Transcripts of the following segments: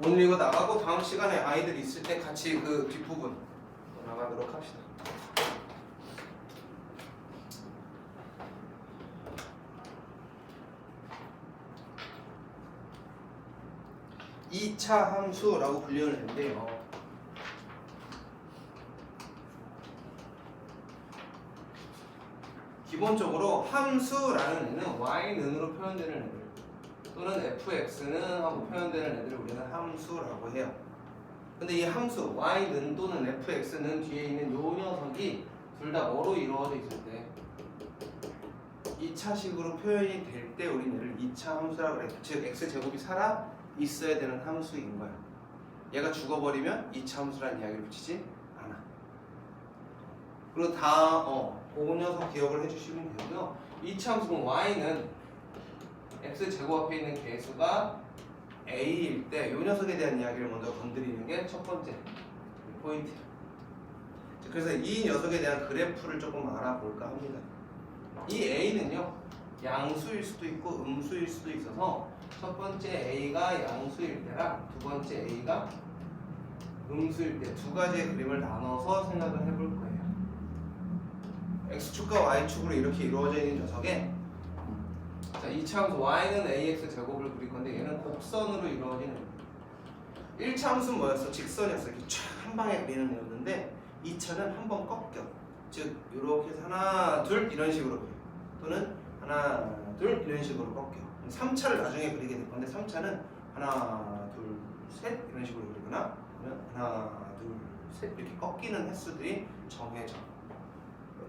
오늘 이거 나가고 다음 시간에 아이들 있을 때 같이 그 뒷부분 나가도록 합시다. 이 차 함수라고 불리는 애인데요. 기본적으로 함수라는 애는 y는으로 표현되는 애들 또는 fx는 하고 표현되는 애들을 우리는 함수라고 해요. 근데 이 함수 y는 또는 fx는 뒤에 있는 요 녀석이 둘 다 뭐로 이루어져 있을 때 2차식으로 표현이 될 때 우리는 얘를 2차 함수라고 그래요. 즉 x제곱이 살아 있어야 되는 함수인 거야. 얘가 죽어버리면 2차 함수라는 이야기를 붙이지 않아. 그리고 그 녀석 기억을 해주시면 되고요. 2차 함수는 y는 x제곱 앞에 있는 개수가 a일 때 이 녀석에 대한 이야기를 먼저 건드리는 게 첫 번째 포인트예요. 그래서 이 녀석에 대한 그래프를 조금 알아볼까 합니다. 이 a는요 양수일 수도 있고 음수일 수도 있어서 첫 번째 a가 양수일 때랑 두 번째 a가 음수일 때 두 가지의 그림을 나눠서 생각을 해볼 거예요. x축과 y축으로 이렇게 이루어져 있는 녀석에 자, 2차 함수 y는 ax 제곱을 그릴 건데 얘는 곡선으로 이루어지는 1차 함수는 뭐였어? 직선이었어. 이렇게 쫙 한 방에 그리는 애였는데 2차는 한 번 꺾여. 즉 이렇게 해서 하나 둘 이런 식으로 그려. 또는 하나 둘 이런 식으로 꺾여. 3차를 나중에 그리게 될 건데 3차는 하나 둘 셋 이런 식으로 그리거나 하나 둘 셋 이렇게 꺾이는 횟수들이 정해져.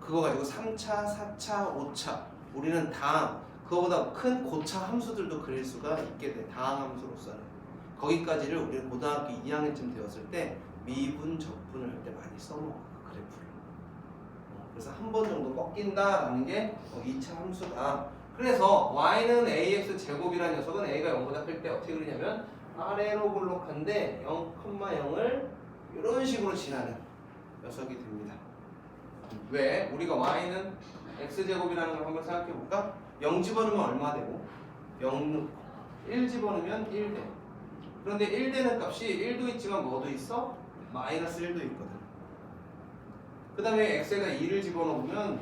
그거 가지고 3차, 4차, 5차 우리는 다음 그거보다 큰 고차 함수들도 그릴 수가 있게 돼. 다항 함수로서는 거기까지를 우리는 고등학교 2학년쯤 되었을 때 미분, 적분을 할 때 많이 써먹어 그 그래프를. 그래서 한 번 정도 꺾인다라는 게 2차 함수다. 그래서 y는 ax 제곱이라는 녀석은 a가 0보다 클 때 어떻게 그리냐면 아래로 볼록한데 0,0을 이런 식으로 지나는 녀석이 됩니다. 왜? 우리가 y는 x제곱이라는 걸 한번 생각해 볼까? 0 집어넣으면 얼마 되고 0 넣고 1 집어넣으면 1 돼. 그런데 1 되는 값이 1도 있지만 뭐도 있어? 마이너스 1도 있거든. 그 다음에 x에다 2를 집어넣으면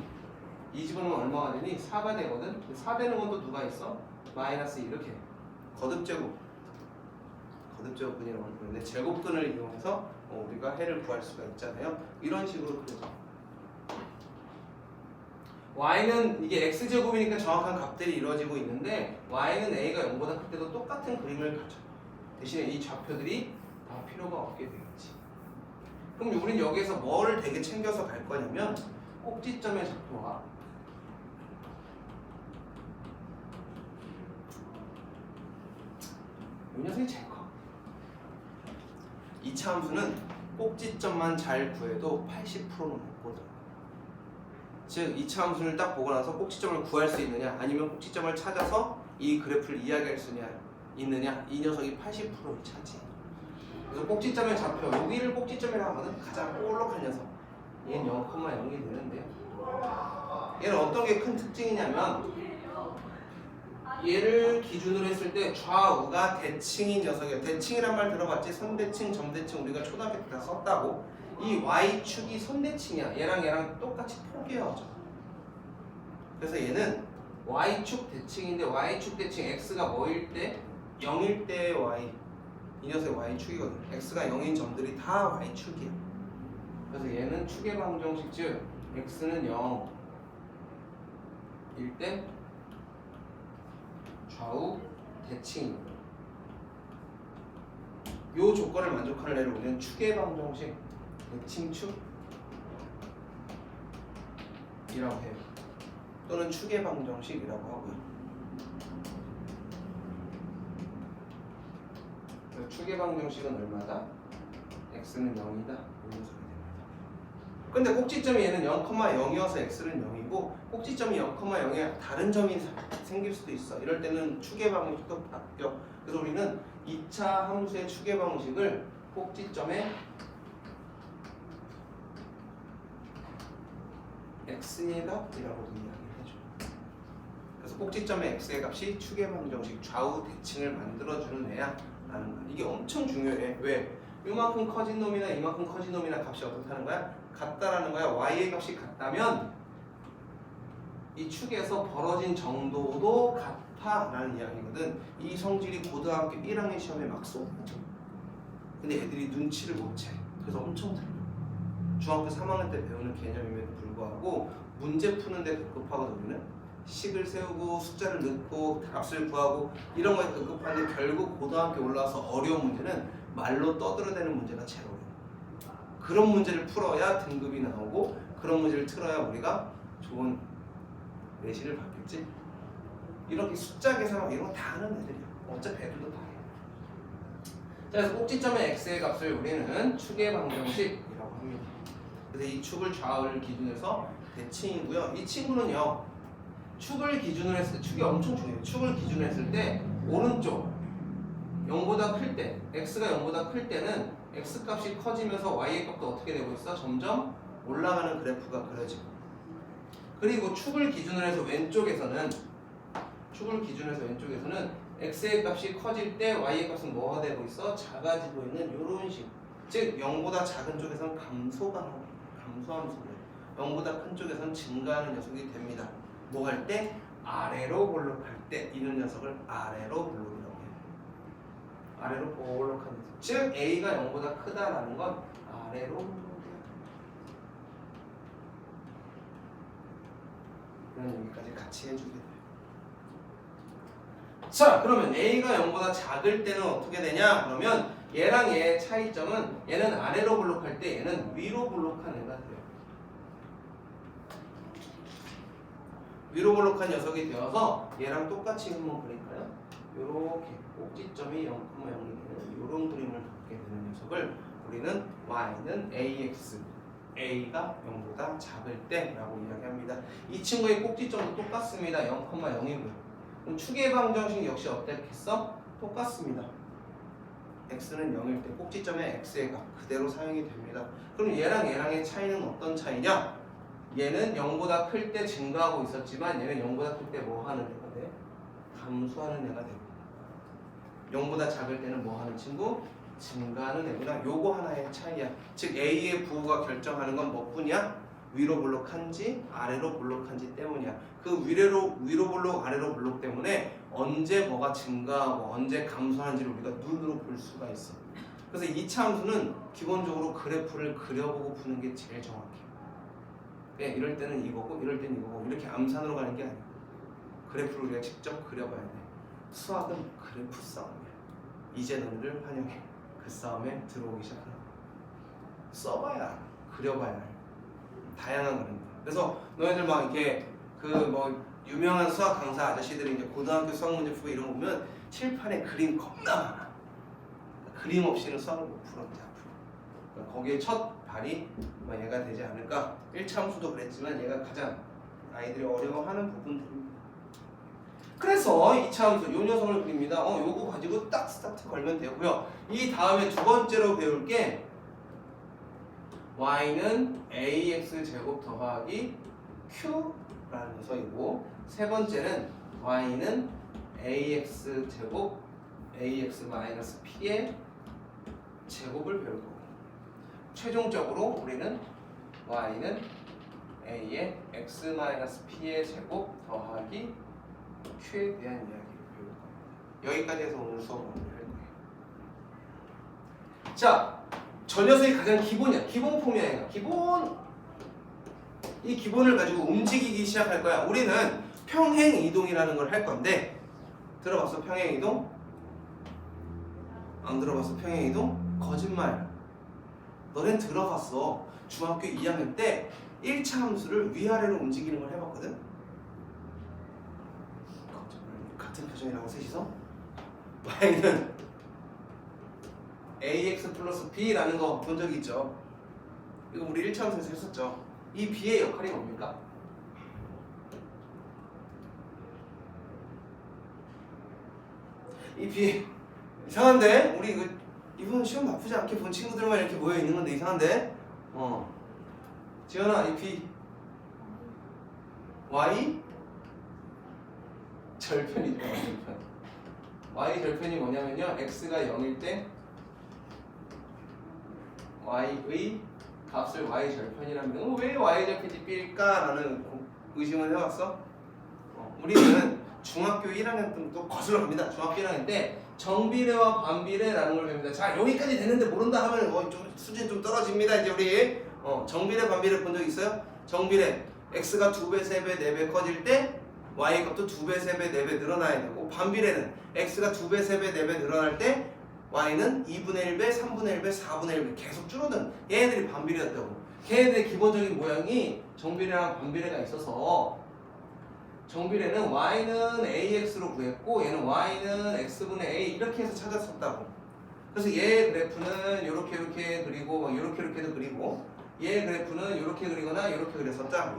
2 집어넣으면 얼마가 되니? 4가 되거든. 4 되는 건 또 누가 있어? 마이너스 이렇게 거듭제곱근이라고 하는데 제곱근을 이용해서 우리가 해를 구할 수가 있잖아요. 이런 식으로 그려져. y는 이게 x제곱이니까 정확한 값들이 이루어지고 있는데 y는 a가 0보다 클 때도 똑같은 그림을 가져. 대신에 이 좌표들이 다 필요가 없게 되겠지. 그럼 우린 여기에서 뭐를 되게 챙겨서 갈 거냐면 꼭지점의 좌표와 이 녀석이 제일 커. 2차 함수는 꼭지점만 잘 구해도 80%는 없거든. 즉 2차 함수를 딱 보고 나서 꼭지점을 구할 수 있느냐 아니면 꼭지점을 찾아서 이 그래프를 이야기할 수 있느냐 이 녀석이 80%를 차지. 그래서 꼭지점의 좌표 여기를 꼭지점이라고 하면 가장 볼록한 녀석 얘는 0,0이 되는데요. 얘는 어떤 게 큰 특징이냐면 얘를 기준으로 했을 때 좌우가 대칭인 녀석이에요. 대칭이란 말 들어봤지? 선대칭, 점대칭 우리가 초등학교 때 다 썼다고. 이 Y축이 선대칭이야. 얘랑 똑같이 포개어져. 그래서 얘는 Y축 대칭인데 Y축 대칭 X가 뭐일 때? 0일 때 Y. 이 녀석이 Y축이거든. X가 0인 점들이 다 Y축이야. 그래서 얘는 축의 방정식 즉 X는 0일 때 좌우 대칭입니다. 요 조건을 만족하는 애를 우리는 축의 방정식 대칭축이라고 해요. 또는 축의 방정식이라고 하고요. 축의 방정식은 얼마다? x는 0이다. 이 녀석이 됩니다. 근데 꼭지점이 얘는 0,0이어서 x는 0이고 꼭지점이 0,0에 다른 점이 생길 수도 있어. 이럴 때는 축의 방식도 바뀌어. 그래서 우리는 2차 함수의 축의 방식을 꼭지점에 x이다 이라고도 이야기를 해줘. 그래서 꼭지점의 x의 값이 축의 방정식 좌우 대칭을 만들어주는 애야 라는 거야. 이게 엄청 중요해. 왜? 이만큼 커진 놈이나 이만큼 커진 놈이나 값이 어떻다는 거야? 같다라는 거야. y의 값이 같다면 이 축에서 벌어진 정도도 같다라는 이야기거든. 이 성질이 고등학교 1학년 시험에 막 쏟아져. 근데 애들이 눈치를 못 채. 그래서 엄청 틀려. 중학교 3학년 때 배우는 개념임에도 불구하고 문제 푸는데 급급하거든. 우리는 식을 세우고 숫자를 넣고 값을 구하고 이런 거에 급급한데 결국 고등학교 올라와서 어려운 문제는 말로 떠들어대는 문제가 제일 어려워. 그런 문제를 풀어야 등급이 나오고 그런 문제를 틀어야 우리가 좋은 내신을 받겠지. 이렇게 숫자 계산하고 이런 거 다 하는 애들이야. 어차피 애들도 다 해. 자, 그래서 꼭지점의 x의 값을 우리는 축의 방정식이라고 합니다. 그래서 이 축을 좌우를 기준해서 대칭이고요. 이 친구는요. 축을 기준으로 했을 때 축이 엄청 중요해요. 축을 기준으로 했을 때 오른쪽 0보다 클 때 x가 0보다 클 때는 x 값이 커지면서 y의 값도 어떻게 되고 있어? 점점 올라가는 그래프가 그려지고 그리고 축을 기준으로 해서 왼쪽에서는 x의 값이 커질 때 y의 값은 뭐가 되고 있어? 작아지고 있는 이런 식. 즉 0보다 작은 쪽에서는 감소하면서 그래요. 0보다 큰 쪽에서는 증가하는 녀석이 됩니다. 뭐 할 때? 아래로 볼록할 때 이런 녀석을 아래로 볼록이라고 해요. 아래로 볼록한 녀석. 즉 A가 0보다 크다라는 건 아래로 볼록이야. 그런 얘기까지 같이 해주게 돼요. 자, 그러면 A가 0보다 작을 때는 어떻게 되냐? 그러면 얘랑 얘의 차이점은 얘는 아래로 볼록할 때 얘는 위로 볼록한 애가 돼요. 위로 볼록한 녀석이 되어서 얘랑 똑같이 한번 그릴까요? 요렇게 꼭지점이 0,0이 되는 요런 그림을 갖게 되는 녀석을 우리는 y는 ax a가 0보다 작을 때라고 이야기합니다. 이 친구의 꼭지점도 똑같습니다. 0,0이고요. 그럼 축의 방정식 역시 어땠겠어? 똑같습니다. x는 0일 때 꼭지점의 x의 값 그대로 사용이 됩니다. 그럼 얘랑 얘랑의 차이는 어떤 차이냐? 얘는 0보다 클 때 증가하고 있었지만 얘는 0보다 클 때 뭐 하는 애가 돼? 감소하는 애가 되고 0보다 작을 때는 뭐 하는 친구? 증가하는 애구나. 요거 하나의 차이야. 즉 A의 부호가 결정하는 건 뭐뿐이야? 위로 볼록한지 아래로 볼록한지 때문이야. 그 위로 볼록 아래로 볼록 때문에 언제 뭐가 증가하고 언제 감소하는지를 우리가 눈으로 볼 수가 있어. 그래서 이차 함수는 기본적으로 그래프를 그려보고 푸는 게 제일 정확해. 네, 이럴 때는 이거고 이럴 때는 이거고 이렇게 암산으로 가는 게 아니야. 그래프를 우리가 직접 그려봐야 돼. 수학은 그래프 싸움이야. 이제 너희들 환영해. 그 싸움에 들어오기 시작하는 거야. 써봐야 그려봐야 해. 다양한 그림. 그래서 너희들 막 이렇게 그 뭐 유명한 수학 강사 아저씨들이 이제 고등학교 수학 문제 풀고 이런 거 보면 칠판에 그림 겁나 많아. 그림 없이는 수학을 못 풀어 이제 앞으로. 그러니까 거기에 첫 발이 얘가 되지 않을까. 1차 함수도 그랬지만 얘가 가장 아이들이 어려워하는 부분들입니다. 그래서 2차 함수 요 녀석을 그립니다. 요거 가지고 딱 스타트 걸면 되고요. 이 다음에 두 번째로 배울 게 y는 ax 제곱 더하기 q라는 녀석이고 세 번째는 y는 ax 제곱 ax 마이너스 p의 제곱을 배울 거고 최종적으로 우리는 y는 a의 x 마이너스 p의 제곱 더하기 q에 대한 이야기를 배울 겁니다. 여기까지 해서 오늘 수업을 마무리할 거예요. 자, 저 녀석이 가장 기본이야. 기본 폼이야. 이 기본을 가지고 움직이기 시작할 거야. 우리는 평행 이동이라는 걸 할 건데 들어봤어? 평행 이동? 안 들어봤어? 평행 이동? 거짓말. 너넨 들어봤어. 중학교 2학년 때 1차 함수를 위아래로 움직이는 걸 해봤거든? 같은 표정이라고 셋이서 y는 ax 플러스 b라는 거 본 적이 있죠? 이거 우리 1차 함수에서 했었죠. 이 b의 역할이 뭡니까? 이 b 이상한데? 우리 이분 시험 바쁘지 않게 본 친구들만 이렇게 모여 있는 건데 이상한데? 지연아 이 b y 절편이죠. 절편. y 절편이 뭐냐면요. x가 0일 때 y의 값을 y 절편이라면 왜 y 절편이 B일까라는 의심을 해왔어? 우리는 중학교 1학년 때부터 거슬러 갑니다. 중학교 1학년 때 정비례와 반비례라는 걸 배웁니다. 자, 여기까지 되는데 모른다 하면 좀 수준 좀 떨어집니다. 이제 우리 정비례 반비례 본 적 있어요? 정비례 x가 2배, 3배, 4배 커질 때 y 값도 2배, 3배, 4배 늘어나야 되고, 반비례는 x가 2배, 3배, 4배 늘어날 때 y는 2분의 1배, 3분의 1배, 4분의 1배 계속 줄어든 얘네들이 반비례였다고. 걔네들의 기본적인 모양이 정비례랑 반비례가 있어서 정비례는 y는 ax로 구했고 얘는 y는 x분의 a 이렇게 해서 찾았었다고. 그래서 얘 그래프는 이렇게 그리고 막 이렇게도 그리고 얘 그래프는 이렇게 그리거나 이렇게 그렸었다.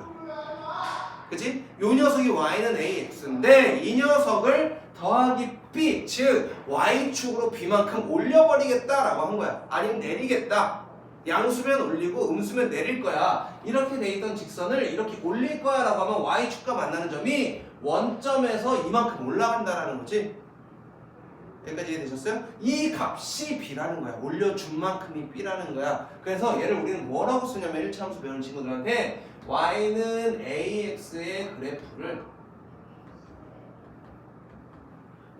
그치? 요 녀석이 y는 ax인데 이 녀석을 더하기 b, 즉 y축으로 b만큼 올려버리겠다라고 한 거야. 아니면 내리겠다. 양수면 올리고 음수면 내릴 거야. 이렇게 돼 있던 직선을 이렇게 올릴 거야 라고 하면 y축과 만나는 점이 원점에서 이만큼 올라간다라는 거지. 여기까지 이해되셨어요? 이 값이 b라는 거야. 올려준 만큼이 b라는 거야. 그래서 얘를 우리는 뭐라고 쓰냐면 1차 함수 배우는 친구들한테 y는 ax의 그래프를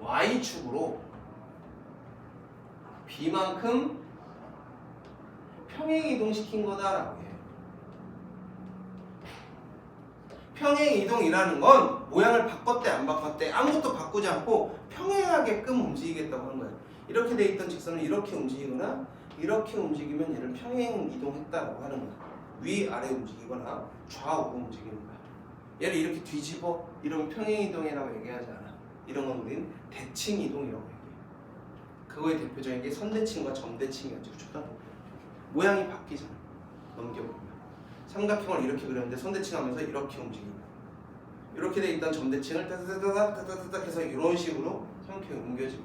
y축으로 b만큼 평행이동시킨 거다라고 해요. 평행이동이라는 건 모양을 바꿨대 안 바꿨대 아무것도 바꾸지 않고 평행하게끔 움직이겠다고 하는 거예요. 이렇게 돼 있던 직선을 이렇게 움직이거나 이렇게 움직이면 얘를 평행이동했다라고 하는 거야. 위아래 움직이거나 좌우로 움직이는 거야. 얘를 이렇게 뒤집어 이러면 평행이동이라고 얘기하지 않아. 이런 건 우리는 대칭이동이라고 얘기해. 그거의 대표적인 게 선대칭과 점대칭이었죠. 초등학교 모양이 바뀌잖아. 넘겨보면 삼각형을 이렇게 그렸는데 선대칭 하면서 이렇게 움직이고 이렇게 돼 있던 점대칭을 따다다다다다닥 해서 이런 식으로 삼각형이 옮겨지고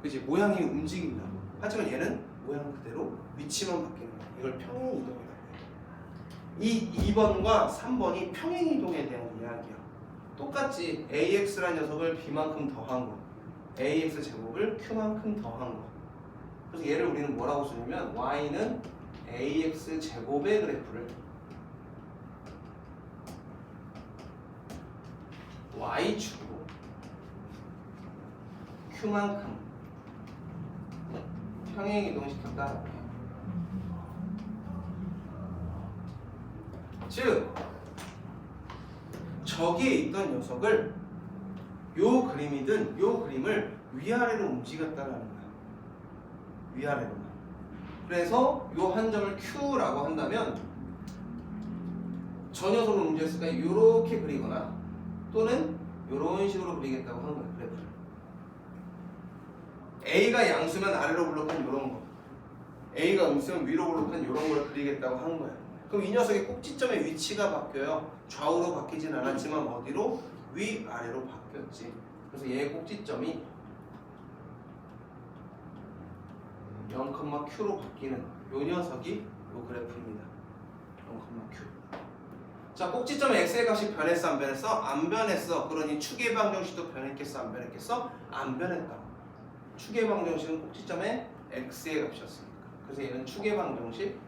그치? 모양이 움직인다고. 하지만 얘는 모양 그대로 위치만 바뀌는 거야. 이걸 평행이동이라고 해. 이 2번과 3번이 평행이동에 대한 이야기야. 똑같이 ax라는 녀석을 b만큼 더한 거 ax 제곱을 q만큼 더한 거. 그래서 얘를 우리는 뭐라고 쓰냐면 y는 ax 제곱의 그래프를 y축으로 q만큼 평행이동시켰다라고 해요. 즉 저기에 있던 녀석을 요 그림이든 요 그림을 위아래로 움직였다라는 거야. 위아래로만. 그래서 요 한 점을 Q라고 한다면 저 녀석을 움직였으니까 이렇게 그리거나 또는 이런 식으로 그리겠다고 하는 거야. 그래프를. A가 양수면 아래로 블록한 이런 거, A가 음수면 위로 블록한 이런 걸 그리겠다고 하는 거야. 그럼 이 녀석의 꼭지점의 위치가 바뀌어요. 좌우로 바뀌진 않았지만 어디로? 위아래로 바뀌었지. 그래서 얘의 꼭지점이 0,Q로 바뀌는 요 녀석이 요 그래프입니다. 0,Q. 자, 꼭지점의 x의 값이 변했어 안 변했어? 안 변했어. 그러니 축의 방정식도 변했겠어 안 변했겠어? 안 변했다. 축의 방정식은 꼭지점의 x의 값이었으니까. 그래서 얘는 축의 방정식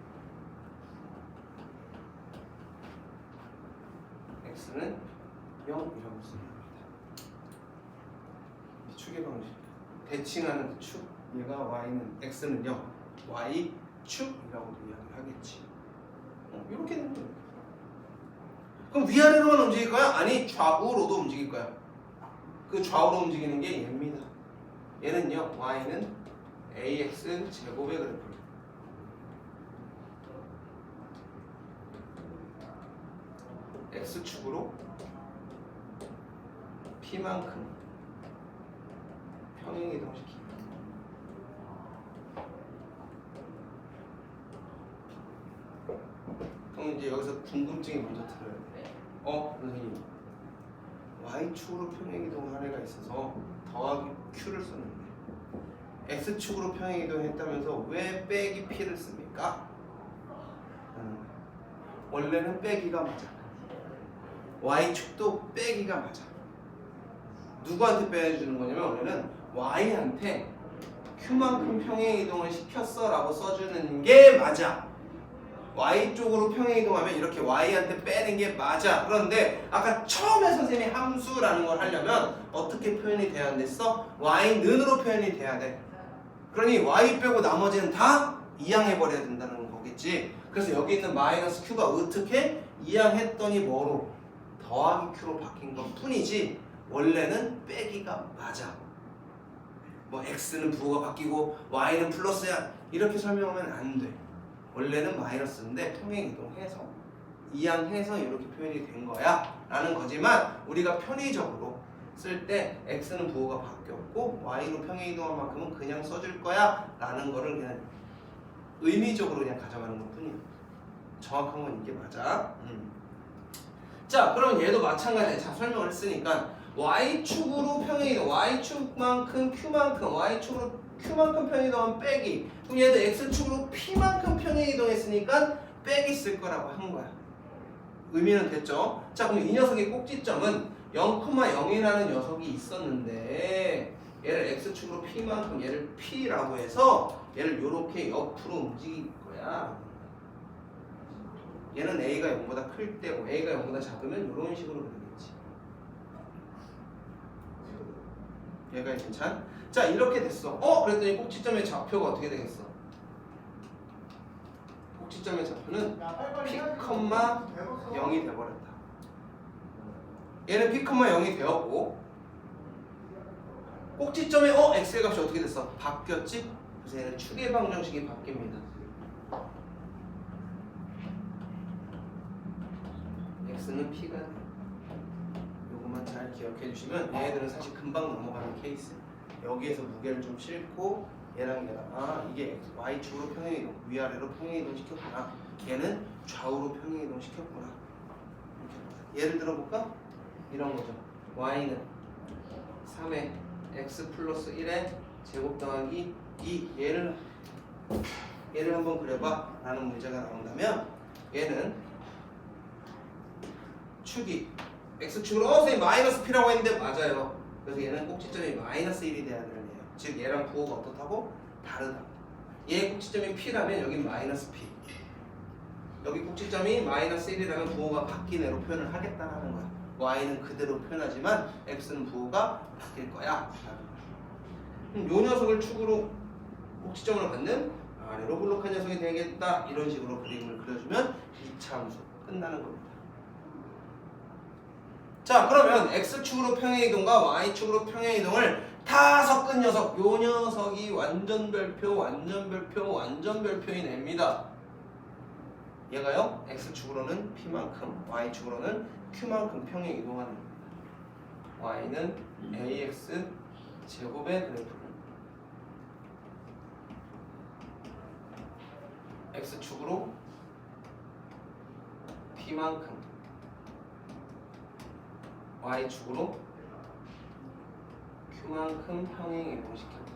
x는 0이라고 씁니다. 축의 방식. 대칭하는 그 축. 얘가 y는 x는 0, y 축이라고도 이야기를 하겠지. 이렇게 되는 거예요. 그럼 위아래로만 움직일 거야? 아니 좌우로도 움직일 거야. 그 좌우로 움직이는 게 얘입니다. 얘는요 y는 ax 제곱의 그래프를 x축으로 p만큼 평행이동시킵니다. 그럼 이제 여기서 궁금증이 먼저 들어요. 선생님 y축으로 평행이동한 애가 있어서 더하기 q를 썼는데 x축으로 평행이동했다면서 왜 빼기 p를 씁니까? 원래는 빼기가 맞아. y축도 빼기가 맞아. 누구한테 빼주는 거냐면 원래는 y한테 q만큼 평행이동을 시켰어 라고 써주는 게 맞아. y 쪽으로 평행이동하면 이렇게 y한테 빼는 게 맞아. 그런데 아까 처음에 선생님이 함수라는 걸 하려면 어떻게 표현이 돼야 됐어? y는으로 표현이 돼야 돼. 그러니 y 빼고 나머지는 다 이항해버려야 된다는 거겠지. 그래서 여기 있는 마이너스 q가 어떻게 이항했더니 뭐로? 더하기 q로 바뀐 것 뿐이지 원래는 빼기가 맞아. 뭐 x는 부호가 바뀌고 y는 플러스야 이렇게 설명하면 안 돼. 원래는 마이너스인데 평행이동해서 이항해서 이렇게 표현이 된 거야 라는 거지만 우리가 편의적으로 쓸 때 x는 부호가 바뀌었고 y로 평행이동한 만큼은 그냥 써줄 거야 라는 거를 그냥 의미적으로 그냥 가져가는 것 뿐이야. 정확한 건 이게 맞아. 자 그럼 얘도 마찬가지야. 자 설명을 했으니까 y축으로 평행이동 y축만큼 q만큼 y축으로 q만큼 평행이동하면 빼기. 그럼 얘도 x축으로 p만큼 평행이동했으니까 빼기 쓸 거라고 한 거야. 의미는 됐죠? 자 그럼 이 녀석의 꼭지점은 0,0이라는 녀석이 있었는데 얘를 x축으로 p만큼 얘를 p라고 해서 얘를 이렇게 옆으로 움직일 거야. 얘는 a가 0보다 클 때고 a가 0보다 작으면 이런 식으로 되겠지. 얘가 괜찮? 자 이렇게 됐어. 그랬더니 꼭지점의 좌표가 어떻게 되겠어? 꼭지점의 좌표는 p,0이 돼버렸다. 얘는 p,0이 되었고 꼭지점의 x의 값이 어떻게 됐어? 바뀌었지? 그래서 얘는 축의 방정식이 바뀝니다. x는 p가 돼. 요것만 잘 기억해 주시면 얘네들은 사실 금방 넘어가는 케이스. 여기에서 무게를 좀 싣고 얘랑 이게 y축으로 평행이동 위아래로 평행이동 시켰구나. 얘는 좌우로 평행이동 시켰구나. 예를 들어볼까? 이런 거죠. y는 3의 x 플러스 1의 제곱 더하기 2 얘를 한번 그려봐 라는 문제가 나온다면 얘는 축이 x축으로 선생님 마이너스 p라고 했는데 맞아요. 그래서 얘는 꼭지점이 마이너스 1이 돼야 되는 애예요. 즉 얘랑 부호가 어떻다고? 다르다. 얘 꼭지점이 p라면 여긴 마이너스 p. 여기 꼭지점이 마이너스 1이라면 부호가 바뀐 애로 표현을 하겠다는 거야. y는 그대로 표현하지만 x는 부호가 바뀔 거야. 그럼 요 녀석을 축으로 꼭지점을 갖는 아래로 볼록한 녀석이 되겠다. 이런 식으로 그림을 그려주면 2차 함수 끝나는 겁니다. 자 그러면 x축으로 평행이동과 y축으로 평행이동을 다 섞은 녀석 요 녀석이 완전별표 완전별표인 애입니다. 얘가요 x축으로는 p만큼 y축으로는 q만큼 평행이동하는 y는 ax 제곱의 그래프를 x축으로 p만큼 y축으로 q만큼 평행이동시켰다.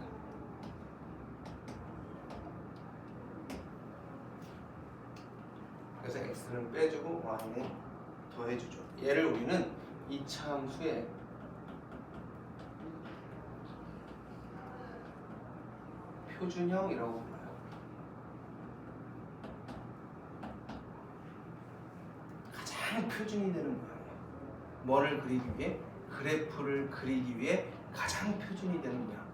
그래서 x는 빼주고 y는 더해주죠. 얘를 우리는 2차 함수의 표준형이라고 불러요. 가장 표준이 되는 거예요. 뭐를 그리기 위해? 그래프를 그리기 위해 가장 표준이 되는 거야.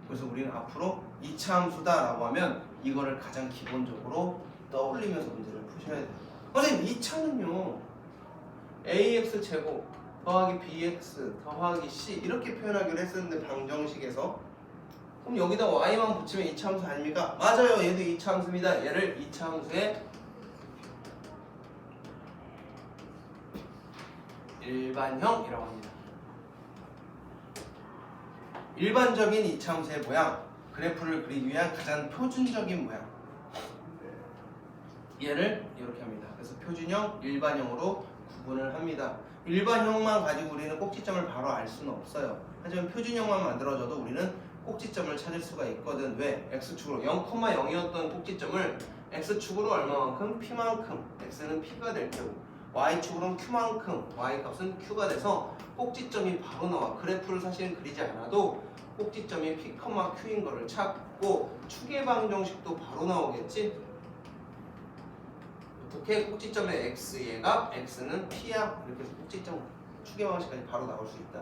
그래서 우리는 앞으로 2차 함수다라고 하면 이거를 가장 기본적으로 떠올리면서 문제를 푸셔야 돼요. 선생님 2차는요 ax 제곱 더하기 bx 더하기 c 이렇게 표현하기로 했었는데 방정식에서 그럼 여기다 y만 붙이면 2차 함수 아닙니까? 맞아요. 얘도 2차 함수입니다. 얘를 2차 함수의 일반형이라고 합니다. 일반적인 2차 함수의 모양, 그래프를 그리기 위한 가장 표준적인 모양. 얘를 이렇게 합니다. 그래서 표준형, 일반형으로 구분을 합니다. 일반형만 가지고 우리는 꼭지점을 바로 알 수는 없어요. 하지만 표준형만 만들어줘도 우리는 꼭지점을 찾을 수가 있거든. 왜? x축으로 0,0이었던 꼭지점을 x축으로 얼마만큼? p만큼 x는 p가 될 테고 y축으로는 q만큼 y값은 q가 돼서 꼭지점이 바로 나와. 그래프를 사실은 그리지 않아도 꼭지점이 p, q인 거를 찾고 축의 방정식도 바로 나오겠지. 어떻게? 꼭지점의 x의 값 x는 p야. 이렇게 해서 꼭지점 축의 방정식까지 바로 나올 수 있다.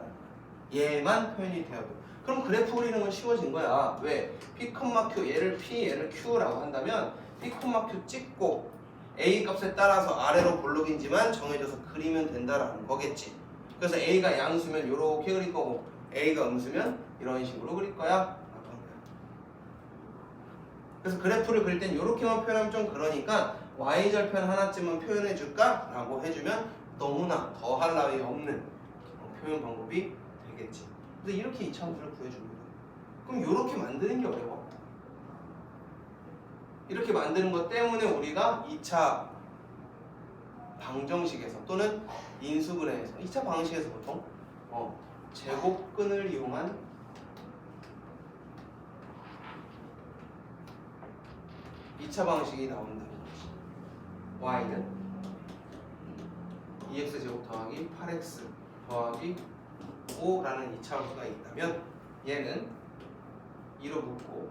얘만 표현이 되어도. 그럼 그래프 그리는 건 쉬워진 거야. 왜? p, q 얘를 p 얘를 q라고 한다면 p, q 찍고 a 값에 따라서 아래로 볼록인지만 정해져서 그리면 된다라는 거겠지. 그래서 a가 양수면 이렇게 그릴 거고 a가 음수면 이런 식으로 그릴 거야. 그래서 그래프를 그릴 땐 이렇게만 표현하면 좀 그러니까 y절편 하나쯤은 표현해 줄까? 라고 해주면 너무나 더할 나위 없는 표현 방법이 되겠지. 그래서 이렇게 이차함수를 구해줍니다. 그럼 이렇게 만드는 게 어려워. 이렇게 만드는 것 때문에 우리가 2차 방정식에서 또는 인수분해에서 2차 방정식에서 보통 제곱근을 이용한 이 차 방식이 나온다는 거지. y는 2x제곱 더하기 8x 더하기 5라는 2차 함수가 있다면 얘는 2로 묶고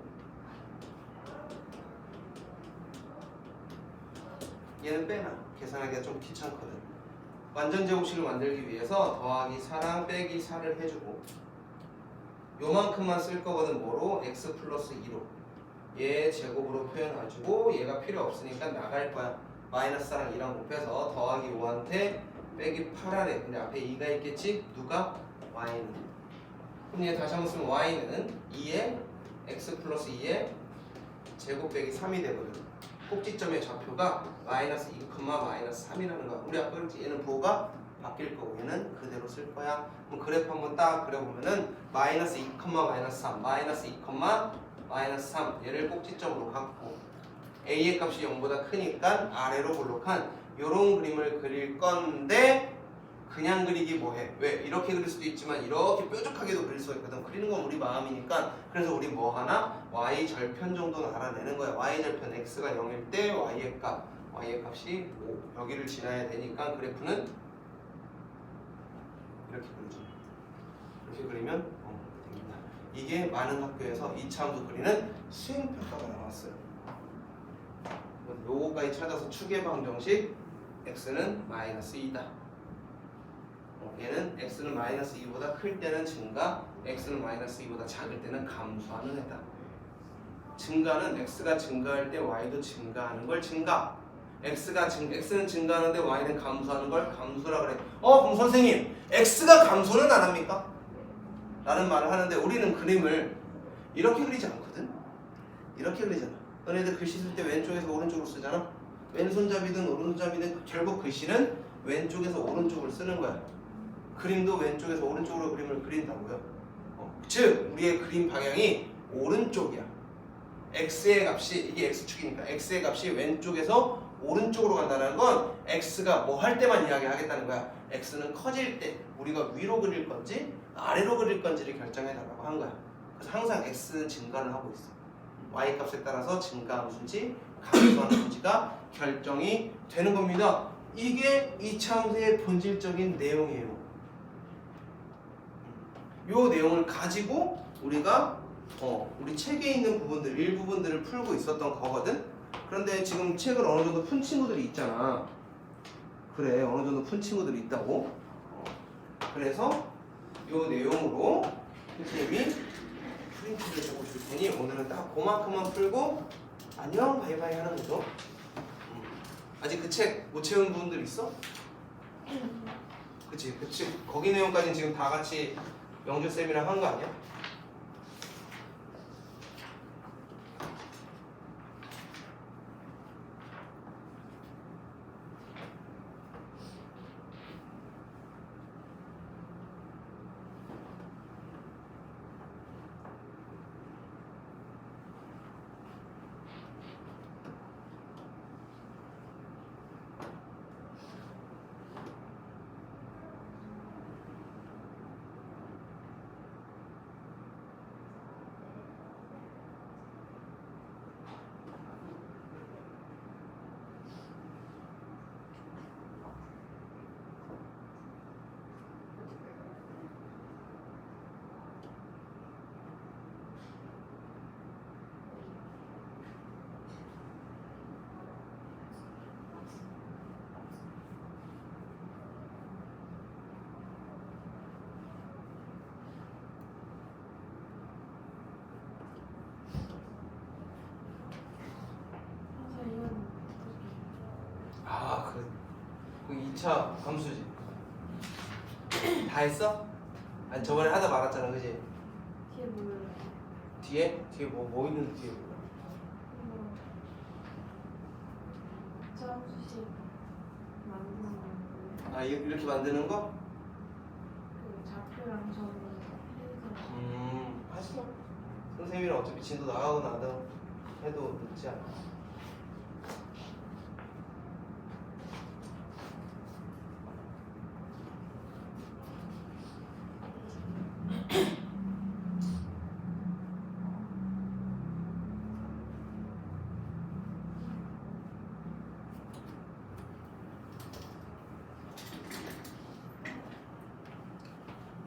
얘는 빼놔. 계산하기가 좀 귀찮거든. 완전 제곱식을 만들기 위해서 더하기 4랑 빼기 4를 해주고 요만큼만 쓸 거거든. 뭐로? x 플러스 2로 얘 제곱으로 표현해주고 얘가 필요 없으니까 나갈 거야. 마이너스 4랑 2랑 곱해서 더하기 5한테 빼기 8하래. 근데 앞에 2가 있겠지? 누가? y는. 그럼 얘 다시 한번 쓰면 y는 2에 x 플러스 2에 제곱 빼기 3이 되거든. 꼭지점의 좌표가 마이너스 2, 마이너스 3이라는 거야. 우리 아까 그랬지? 얘는 부호가 바뀔 거고 얘는 그대로 쓸 거야. 그럼 그래프 한번 딱 그려보면은 마이너스 2, 마이너스 3, 마이너스 2, 마이너스 3 얘를 꼭지점으로 갖고 a의 값이 0보다 크니까 아래로 볼록한 요런 그림을 그릴 건데 그냥 그리기 뭐해? 왜? 이렇게 그릴 수도 있지만 이렇게 뾰족하게도 그릴 수가 있거든. 그리는 건 우리 마음이니까. 그래서 우리 뭐 하나? y절편 정도는 알아내는 거야. y절편 x가 0일 때 y의 값이 5 여기를 지나야 되니까 그래프는 이렇게 그리죠. 이렇게 그리면 됩니다. 이게 많은 학교에서 2차 함수 그리는 수행평가가 나왔어요. 요거까지 찾아서 축의 방정식 x는 마이너스 2다. 얘는 x는 마이너스 2보다 클 때는 증가, x는 마이너스 2보다 작을 때는 감소하는 애다. 증가는 x가 증가할 때 y도 증가하는 걸 증가. x는 증가하는데 y는 감소하는 걸 감소라 그래. 그럼 선생님 x가 감소는 안 합니까? 라는 말을 하는데 우리는 그림을 이렇게 그리지 않거든. 이렇게 그리잖아. 너네들 글씨 쓸 때 왼쪽에서 오른쪽으로 쓰잖아. 왼손잡이든 오른손잡이든 결국 글씨는 왼쪽에서 오른쪽을 쓰는 거야. 그림도 왼쪽에서 오른쪽으로 그림을 그린다고요. 즉 우리의 그림 방향이 오른쪽이야. x의 값이 이게 x축이니까 x의 값이 왼쪽에서 오른쪽으로 간다는 건 x가 뭐 할 때만 이야기하겠다는 거야. x는 커질 때 우리가 위로 그릴 건지 아래로 그릴 건지를 결정해 달라고 한 거야. 그래서 항상 x는 증가를 하고 있어. y 값에 따라서 증가함수인지 감소함수인지가 결정이 되는 겁니다. 이게 이차 함수의 본질적인 내용이에요. 요 내용을 가지고 우리가 우리 책에 있는 부분들 일부분들을 풀고 있었던 거거든. 그런데 지금 책을 어느 정도 푼 친구들이 있잖아. 그래, 어느 정도 푼 친구들이 있다고. 그래서 요 내용으로 선생님이 프린트를 적어줄 테니 오늘은 딱 그만큼만 풀고 안녕 바이바이 하는 거죠. 아직 그 책 못 채운 부분들 있어? 그치 거기 내용까지는 지금 다 같이 영주쌤이랑 한 거 아니야? 그 2차 함수지. 다 했어? 아니 저번에 하다 말았잖아, 그지? 뒤에 뭐예요? 뒤에 뭐 있는데 뒤에 뭐야? 점수식 만드는 거. 아 이렇게 만드는 거? 그 좌표랑 점을 해서. 하시죠. 선생님이랑 어차피 진도 나가고 나도 해도 늦지 않아.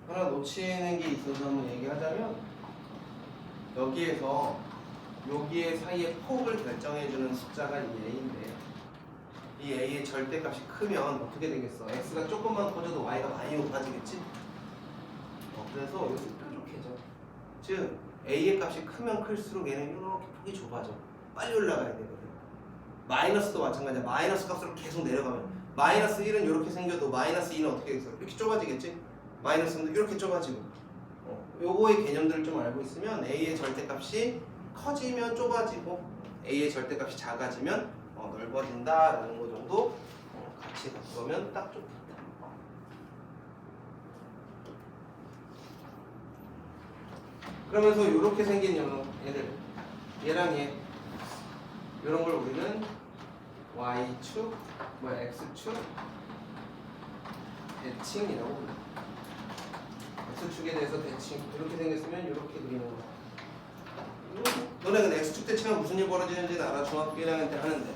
하나 놓치는 게 있어서 한번 얘기하자면 여기에 사이의 폭을 결정해주는 숫자가 이 A인데 이 A의 절대값이 크면 어떻게 되겠어? X가 조금만 커져도 Y가 많이 높아지겠지? 그래서 여기서 뾰족해져. 즉 A의 값이 크면 클수록 얘는 이렇게 폭이 좁아져. 빨리 올라가야 되거든. 마이너스도 마찬가지야. 마이너스 값으로 계속 내려가면 마이너스 1은 이렇게 생겨도 마이너스 2는 어떻게 되겠어? 이렇게 좁아지겠지? 마이너스는 이렇게 좁아지고 요거의 개념들을 좀 알고 있으면 A의 절대값이 커지면 좁아지고 A의 절대값이 작아지면 넓어진다 라는 거 정도 같이 갖고 오면 딱 좋겠다. 그러면서 이렇게 생긴 얘들 얘랑 얘 이런 걸 우리는 Y축, X축 대칭이라고 불러. X축에 대해서 대칭 이렇게 생겼으면 이렇게 그리는 거야. 너네 근데 X축 대칭하면 무슨 일 벌어지는지는 알아. 중학교 1학년 때 하는데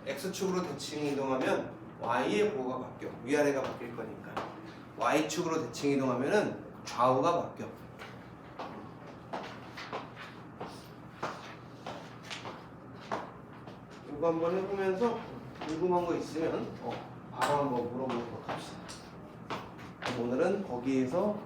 X축으로 대칭 이동하면 Y의 보호가 바뀌어. 위아래가 바뀔 거니까. Y축으로 대칭 이동하면은 좌우가 바뀌어. 이거 한번 해보면서 궁금한 거 있으면 바로 한번 물어보도록 합시다. 오늘은 거기에서